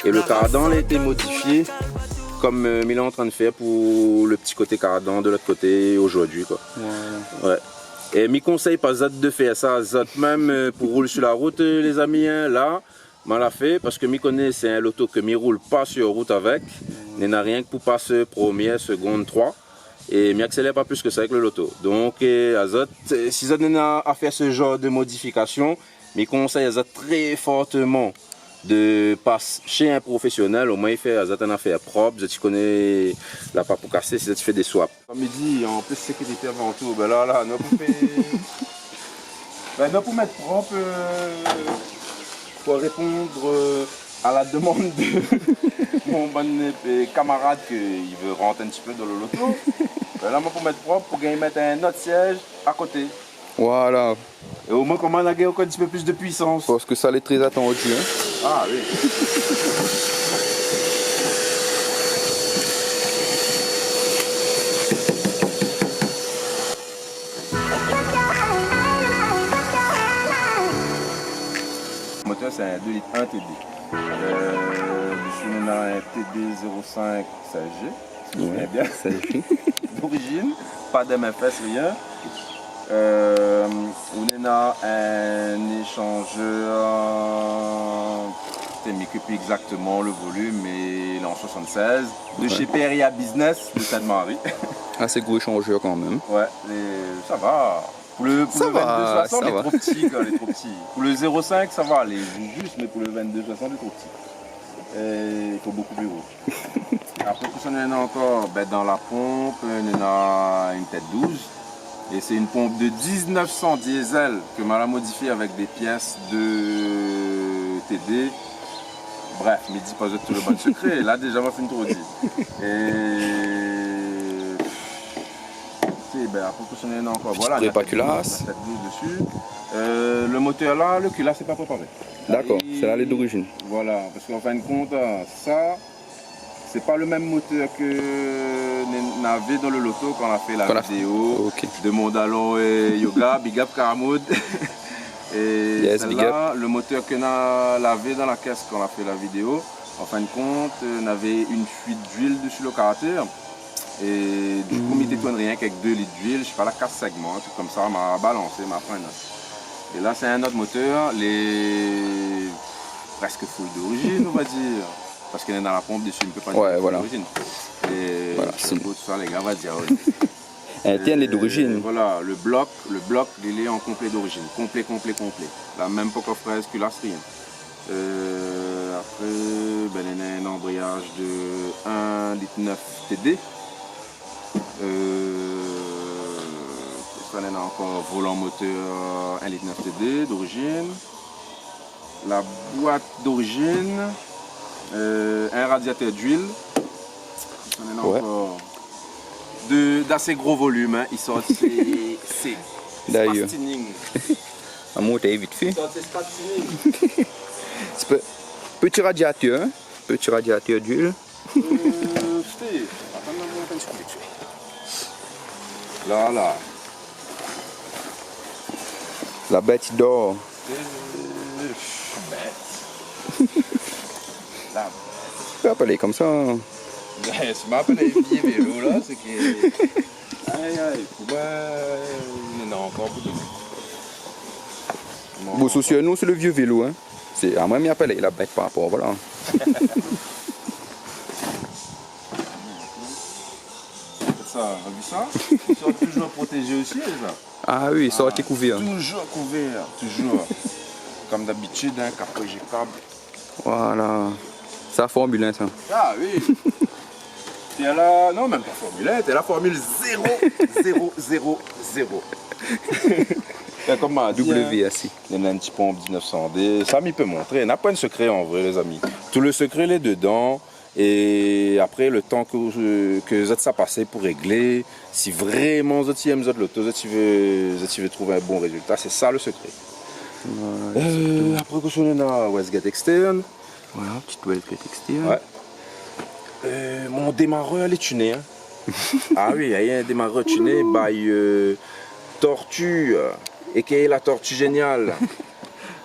Et le cardan a été modifié comme il est en train de faire pour le petit côté cardan de l'autre côté aujourd'hui, quoi. Ouais. Et mes conseils pas de faire ça, même pour rouler sur la route, les amis, hein, là, mal a fait parce que je connais c'est un loto que je roule pas sur route avec, il n'y a rien que pour passer première, seconde, 3. Et je n'accélère pas plus que ça avec le loto. Donc, si vous avez à faire ce genre de modification, mes conseils très fortement de passer chez un professionnel, au moins il fait une affaire propre, tu connais la pas pour casser, si tu fais des swaps. Comme il dit, en plus sécurité avant tout, ben là, nous pour mettre propre, pour répondre à la demande de mon bon camarade qui veut rentrer un petit peu dans le loto. Ben là, moi pour mettre propre, pour gagner mettre un autre siège à côté. Voilà. Et au moins, comment on a gagné encore un petit peu plus de puissance. Parce que ça l'est très attendu. Hein. Ah oui. Le moteur, c'est un 2 litres 1 TD. Dessus, on a un TD05 16G. Si je me souviens bien. D'origine, pas d'MFS, rien. On a un échangeur, je ne sais plus exactement le volume, mais il est en 76. De chez Peria Business de Sainte-Marie. Ah, c'est gros échangeur quand même. Ouais, ça va. Pour le 2260, il est trop petit, quoi, il est trop petit. Pour le 05, ça va, il est juste, mais pour le 2260, il est trop petit. Et il faut beaucoup plus gros. Après, tout ça, on en a encore dans la pompe, on a une tête 12. Et c'est une pompe de 1900 diesel que m'a la modifiée avec des pièces de TD. Bref, mais dis pas tout le bon secret, là déjà m'a fait une trop dit. Et après tout ça, on a encore. Voilà, pas culasse. Dessus. Le moteur là, le culasse c'est pas préparé. D'accord, c'est là les d'origine. Voilà, parce qu'en fin de compte, ça. C'est pas le même moteur que on avait dans le loto quand on a fait la vidéo de Mondalon et Yoga, Big Up Karamoud. Et yes, celle-là, le moteur qu'on a lavé dans la caisse quand on a fait la vidéo, en fin de compte, on avait une fuite d'huile dessus le caractère. Et du coup, il n'était rien qu'avec 2 litres d'huile, je sais pas, la casse segment, tout comme ça, m'a balancé, m'a pris. Et là, c'est un autre moteur, les presque full d'origine, on va dire. Parce qu'elle est dans la pompe dessus, on ne peut pas dire d'origine. Et voilà, tout ça, les gars, va dire. Interne est d'origine. Voilà, le bloc, il est en complet d'origine. Complet. La même pas fraise, culasse, rien. Après, il y a un embrayage de 1,9 litre TD. Ça, il y a encore volant moteur 1,9 litre TD d'origine. La boîte d'origine. Un radiateur d'huile, on en a encore d'assez gros volume, hein. Ils sortent c'est d'ailleurs. À monter vite fait. Petit radiateur, d'huile. Là. La bête d'or. Tu peux appeler comme ça. Je m'appelle les pieds vélo là, c'est que. Aïe, il y en a encore beaucoup de. Bon, soucieux, nous c'est le vieux vélo. Hein. C'est à moi m'y appeler la bête par rapport, voilà. Ça, on a vu ça? Ils sont toujours protégés aussi, ça. Ah oui, ils sont couverts. Toujours couverts, toujours. Comme d'habitude, un capot éjectable. Voilà. C'est la Formule 1, ça. Ah oui. Et là, non, même pas Formule 1, c'est la Formule 0, 0, 0, 0. Comme on dit, WSI. Il y a un petit pompe 1900D. Ça, il peut montrer. Il n'y a pas de secret en vrai, les amis. Tout le secret, il est dedans. Et après, le temps que ça passe pour régler, si vraiment vous aimez l'auto, vous veux trouver un bon résultat, c'est ça le secret. Après, on a Westgate externe. Voilà, petite Westgate externe. Ouais. Mon démarreur, elle est tuné. Hein. Ah oui, il y a un démarreur tuné by Tortue, et qui est la Tortue géniale.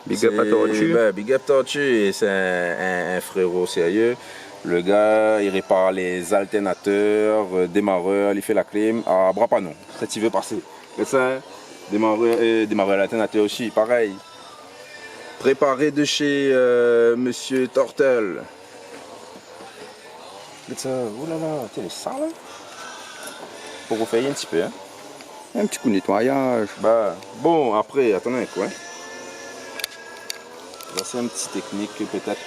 Big up à Tortue. Ben, big up Tortue, c'est un frérot sérieux. Le gars, il répare les alternateurs, démarreur, il fait la clim à Brapanon. Ça, tu veux passer. Mais ça, démarreur l'alternateur aussi, pareil. Préparé de chez Monsieur Tortel. Mais ça, oh là là, t'es sale là. Faut refaire un petit peu, hein. Un petit coup de nettoyage. Bah, bon, après, attendez quoi. Là, c'est une petite technique peut-être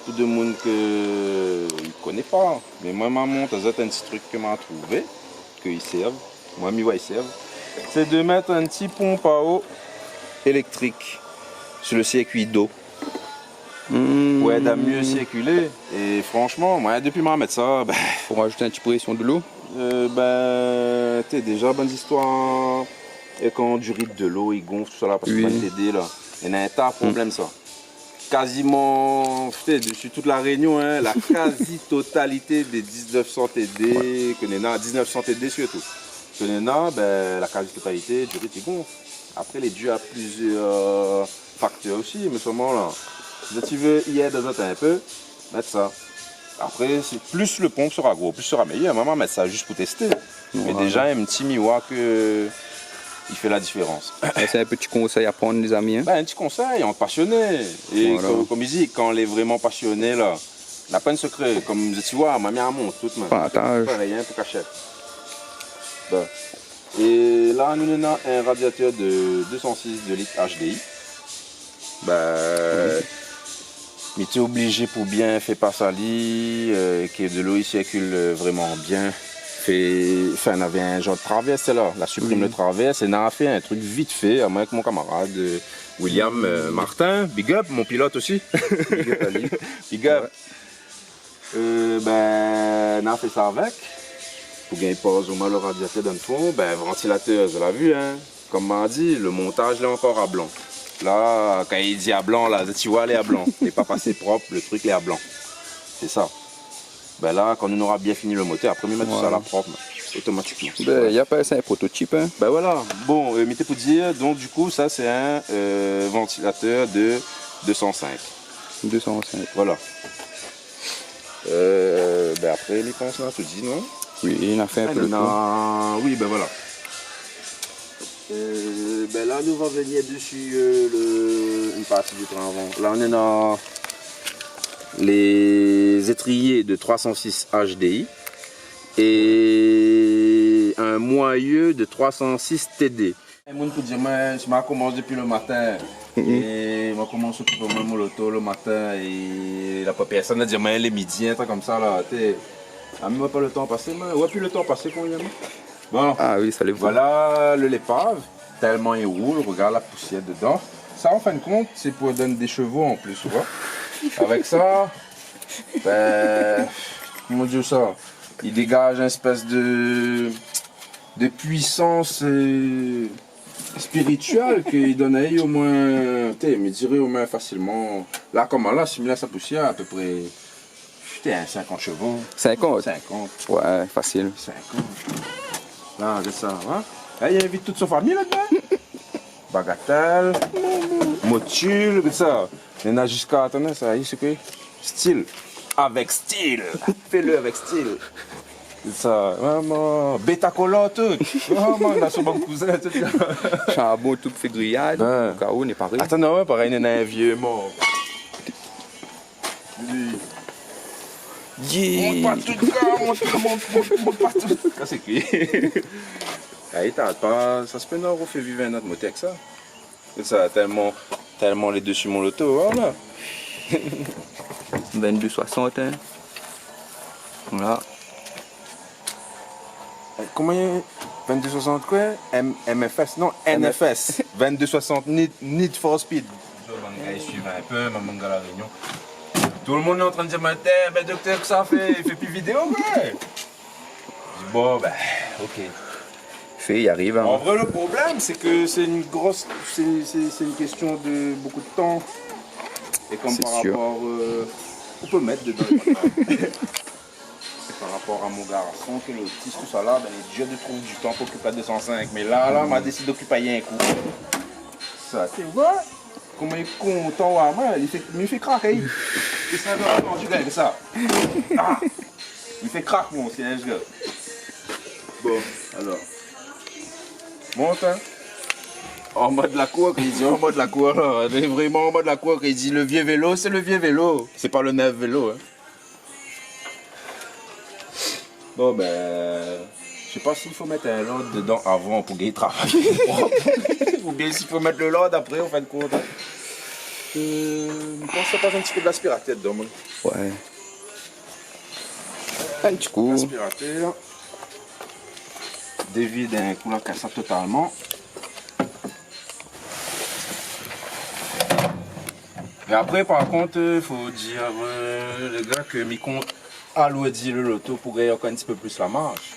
pour des monde que ne connaît pas. Mais moi, maman, t'as un petit truc que m'a trouvé, qu'ils servent. Moi, ils servent. C'est de mettre un petit pompe à eau électrique sur le circuit d'eau. Pour aider à mieux circuler. Et franchement, moi, depuis que je mettre ça, ben, Pour rajouter un petit pression de l'eau. T'es déjà bonne histoire. Et quand du rythme de l'eau, il gonfle tout ça là, parce que Oui. pas t'aider là. Il y a un tas de problèmes ça. Quasiment, sur toute la Réunion, hein, la quasi-totalité des 1900 TD, que nous avons, 1900 TD surtout, que nous avons, ben, la quasi-totalité du rythme il gonfle. Après, il est dû à plusieurs facteurs aussi, mais seulement là. Si tu veux y aider un peu, mettre ça. Après, plus le pompe sera gros, plus sera meilleur. Maman mettre ça juste pour tester. Mais déjà, un petit miwa que il fait la différence. C'est un petit conseil à prendre, les amis. Hein. Ben, un petit conseil, on est passionné. Et Voilà. comme il dit, quand on est vraiment passionné, là, on n'a pas de secret. Comme tu vois, ma mère monte toute même. Partage. Pas rien pour cacher. Ben. Et là, nous avons un radiateur de 206 de litres HDI. Ben, mais tu es obligé pour bien faire passer à lit, que de l'eau il circule vraiment bien. Enfin, on avait un genre de traverse là, la supprime le traverse, et on a fait un truc vite fait, à moi avec mon camarade William Martin, big up, mon pilote aussi. Big up à lui. Big up. Ben, on a fait ça avec, pour gagner pause au moins le radiateur dans le fond, ben, ventilateur, vous l'avez vu, hein, comme m'a dit, le montage là encore à blanc. Là, quand il dit à blanc, là, tu vois, il est à blanc. Il n'est pas passé propre, le truc il est à blanc. C'est ça. Ben là, quand on aura bien fini le moteur, après, on met tout ça à la propre, automatiquement. Ben, y a pas ça, un prototype. Hein. Ben voilà. Bon, mettez pour dire, donc du coup, ça c'est un ventilateur de 205. 205. Voilà. Ben après, les penses là, tu dis, non? Oui, il a fait un peu le tour. Oui, ben voilà. Ben là, nous va venir dessus une partie du train avant. Là, on est dans les étriers de 306 HDI et un moyeu de 306 TD. Le monde peut dire, je commence depuis le matin. Et je commence à mon moto le matin et la personne a dit, les midi, un truc comme ça là. Ah, mais pas le temps passé, mais ouais, plus le temps passé quand il y a. Bon. Ah oui, ça les voit. Voilà le lépave, tellement il roule, regarde la poussière dedans. Ça, en fin de compte, c'est pour donner des chevaux en plus, tu vois. Avec ça, ben, comment dire ça, il dégage une espèce de puissance spirituelle qu'il donne au moins, me dirait au moins facilement. Là, comme là, si sa poussière, à peu près, 50 chevaux. 50. 50. Ouais, facile. 50. Là, c'est ça, hein. Là, il invite toute sa famille là-dedans. Bagatelle, motule, tout ça. Il y en a jusqu'à, attendez, ça, c'est quoi? Style. Avec style. Fais-le avec style. C'est ça, vraiment. Bêta-cola, tout. Vraiment, on a son bon cousin, tout. Charbon, tout fait grillade. Ouais. Au cas où, on est pareil. Attends, non, pareil, il y en a un vieux mort. Monte pas tout le cas, monte pas tout. Ça, c'est qui? Allez, t'arrêtes pas, ça se peut, non, on fait vivre un autre moteur que ça. C'est ça, tellement les dessus mon loto, voilà. 22,60. Hein. Voilà. Comment il y a 22,60 quoi? MFS, non, NFS. 22,60 Need for Speed. Je suis un peu, maman à la Réunion. Tout le monde est en train de dire, mais docteur, que ça fait? Il fait plus vidéo, quoi. Bon, ben, ok. Fait, il arrive. Hein. En vrai, le problème, c'est que c'est une question de beaucoup de temps. Et comme par sûr. rapport, on peut mettre dedans. Par rapport à mon garçon, qui est autiste, tout ça là, ben, il est dur de trouver du temps pour occuper 205. Mais là, on m'a décidé d'occuper un coup. Ça, tu vois? comment il est content, ouais, moi, il fait craquer. C'est ça, non, tu gagnes ça. Ah, il fait craque, mon siège, gars. Bon, alors. Monte, hein. En mode la cour, il dit en mode la cour, là. Vraiment en mode la cour, il dit le vieux vélo, c'est le vieux vélo. C'est pas le neuf vélo, hein. Bon, ben. Je sais pas s'il faut mettre un load dedans avant pour qu'il travaille. Ou bien s'il faut mettre le load après, en fin de compte. Je pense que ça passe un petit peu de l'aspirateur dedans, moi. Ouais. Un petit coup. L'aspirateur. Dévide un coup la cassette totalement. Et après, par contre, il faut dire, les gars, que mi compte alourdir le loto pour gagner encore un petit peu plus la marche.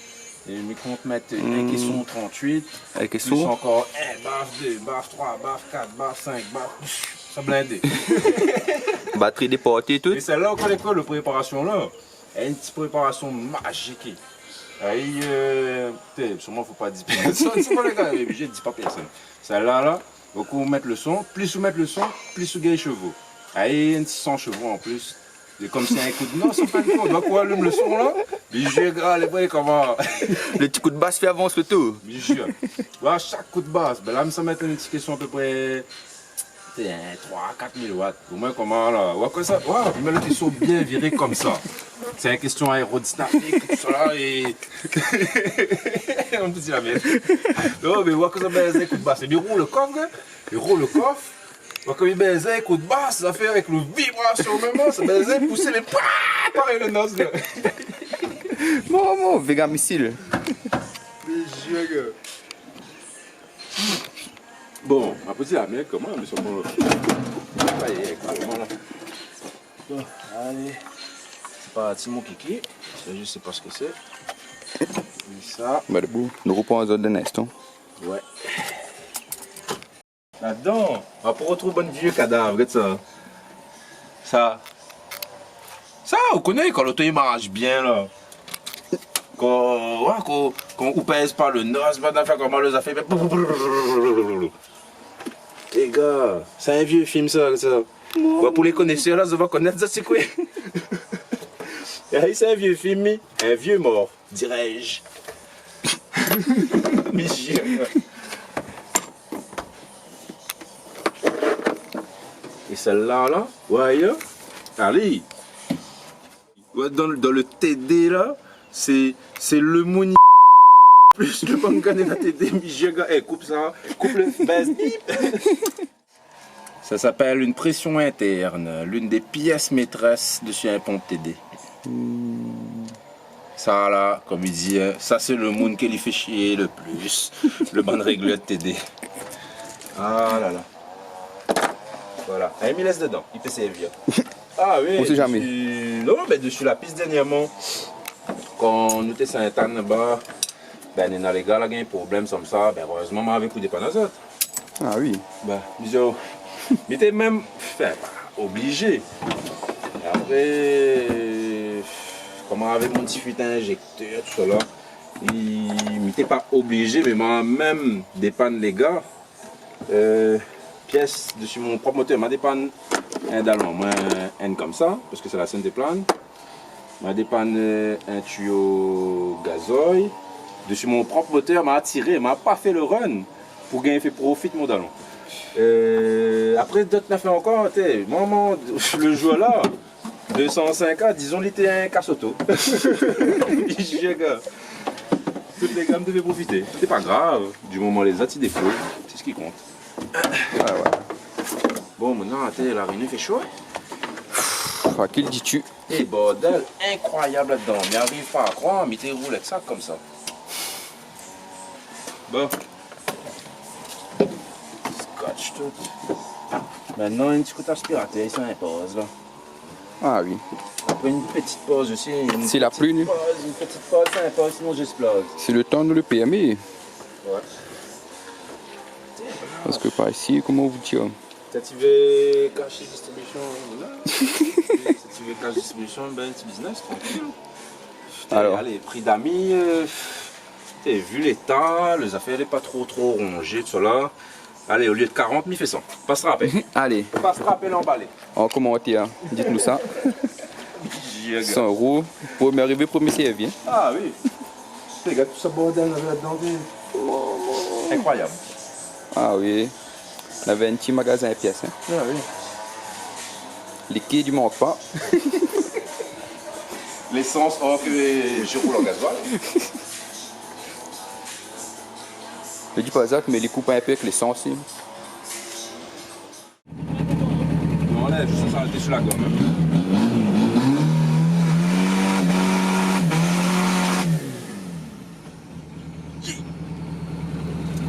Et mi compte mettre une question 38. Avec Plus encore 1, baf 2, baf 3, baf 4, baf 5, baf. Ça blindé. Batterie déportée et tout. Et celle-là, encore l'école de préparation là, elle a une petite préparation magique. Ahí, sûrement, faut pas dire personne. C'est pas les gars, je dis pas personne. Celle-là, là, beaucoup mettre le son. Plus vous mettez le son, plus vous gagnez chevaux. Ahí, un petit 100 chevaux en plus. C'est comme si un coup de. Non, c'est pas le coup. On va quoi allume le son là. Bijou, gars, les boys, comment. Le petit coup de basse fait avance le tout. Bijou. Voilà, chaque coup de basse. Ben là, ça met une petite question à peu près. 3 4 000 watts. Au moins, comment là. Ouais, comme ça. Ouais, mais le question bien viré comme ça. C'est une question aérodynamique, tout ça là, et. On peut dire la merde. Non, mais ouais, comme ça, ben, un coup de basse. Et il roule le coffre, gars. Il roule le coffre. Ouais, comme il baise un coup de basse, ça fait avec le vibration même, ça baise un pousser les. Pareil le noce, gars. Bon, Vega missile. Mais je, gars. Bon, on peut dire la merde, comment, mais c'est bon. Allez, comment là. Bon, allez. C'est pas Timon Kiki, je sais pas ce que c'est. Ça. Bah, debout, nous reprenons en zone de neston. Ouais. Là-dedans, on va retrouver un vieux cadavre, regarde ça. Ça, on connaît quand l'auto il marche bien là. Quand on pèse pas le noce, maintenant faire comment les affaires. Les gars, c'est un vieux film ça. Ouais, pour les connaisseurs là, je vais connaître ça c'est quoi. C'est un vieux film, un vieux mort, dirais-je. Et celle-là, là, ouais, allez. Ouais, dans le TD là, c'est le mouni plus le manga de la TD. Eh, coupe ça, coupe le base. Ça s'appelle une pression interne, l'une des pièces maîtresses dessus un pompe TD. Ça là, comme il dit, ça c'est le monde qui lui fait chier le plus, le bon régleur de TD. Ah là là. Voilà, il me laisse dedans, il peut servir. Ah oui, on sait jamais. Non, mais dessus la piste dernièrement, quand on était sur un tan là-bas, ben les gars là, il y a un problème comme ça, ben heureusement, on avait pris des panazot. Ah oui. Ben, disons, il était même obligé. Et après, comment avec mon petit fuite injecteur, tout ça là, il n'était pas obligé, mais moi même dépanne les gars. Pièce dessus mon propre moteur, m'a dépanne un dallon, moi un comme ça, parce que c'est la scène des planes. M'a dépanne un tuyau gazoil. Dessus mon propre moteur, m'a attiré, m'a pas fait le run pour gagner fait profit mon dallon. Après d'autres n'a fait encore, moi le joueur là, 205A, disons il était un casse-auto. Toutes les gammes devaient profiter. C'est pas grave, du moment les attis des flots, c'est ce qui compte. Ouais. Bon, maintenant, la réunion fait chaud. À qui le dis-tu? Et bordel, incroyable là-dedans. Mais arrive pas à croire, mais t'es roulé avec ça comme ça. Bon. Scotch tout. Maintenant, un petit coup d'aspirateur, il s'impose là. Ah oui. Après une petite pause aussi. C'est la pluie. Une petite pause, ça impose, sinon j'explose. C'est le temps de le PME. Ouais. Parce que par ici, comment vous dire? Si tu veux cacher distribution, là. Si tu veux cacher distribution, ben petit business, tranquille. Alors, allez, prix d'amis, vu l'état, les affaires n'est pas trop rongées, tout cela. Allez, au lieu de 40, m'y fait 100. Pas se rappeler. Allez, Pas se rappeler l'emballé. en commentaire, dites-nous ça. 100 €, premier arrivé, premier servi. Hein. Ah oui. Regarde tout ça bordel là-dedans. Incroyable. Ah oui, on avait un petit magasin à pièces. Hein. Ah oui. Liquide, il manque pas. L'essence, or que je roule en gasoil. Je dis pas ça, mais les coupes un peu avec l'essence. On enlève, juste s'arrêter sur la gomme.